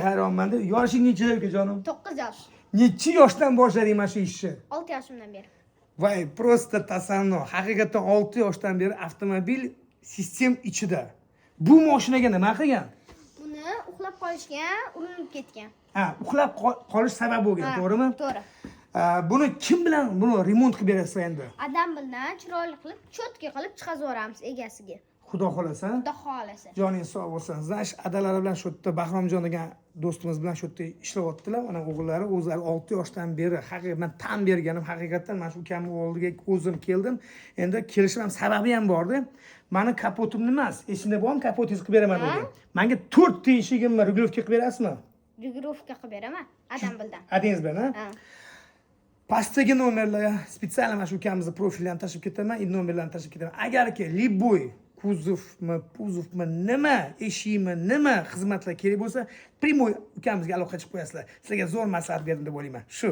Hayronman deb. Yoshing necha ukajonim? 9 yosh. Necha yoshdan boshlading mana shu ishni? 6 yoshimdan beri. Voy, prosta tasanno. Haqiqatan 6 yoshdan beri avtomobil sistem ichida. Bu mashinaga nima qilgan? Buni uxlab qolishga urinib ketgan. Ha, uxlab qolish sabab bo'lgan, to'g'rimi? To'g'ri. Buni kim bilan buni remont qilib berasiz endi? Adam bilan chiroyli qilib, cho'tka qilib chiqazib egasiga. Xudo xolasa. Xudo xolasa. Joningiz sog' bo'lsin. Znash adalari bilan shu yerda Bahromjon degan do'stimiz bilan shu yerda ishlayaptilar. Ana o'g'illari o'zlari 6 yoshdan beri haqiqatan tan berganim, haqiqatan mana shu ukamning oldiga o'zim keldim. Endi kelishim ham sababi ham bor-da. Mani kapotimni emas, esingda bormi, kapotingizni qilib beraman dedim. Menga 4 ta eshigimni regulovka qilib berasizmi? Regulovka qilib beraman, Adam bilan. Adingiz bilan, ha? Pastdagi nomerlarga spesial mana shu ukamizni profilini tashib ketaman, nomerlarini tashib ketaman. Agarki liboy kuzovmi, nima, eshikmi, nima xizmatlar kerak bo'lsa, primoy ukamizga aloqa qilib qo'yasizlar. Sizlarga zo'r maslahat berdim deb o'ylayman. Shu.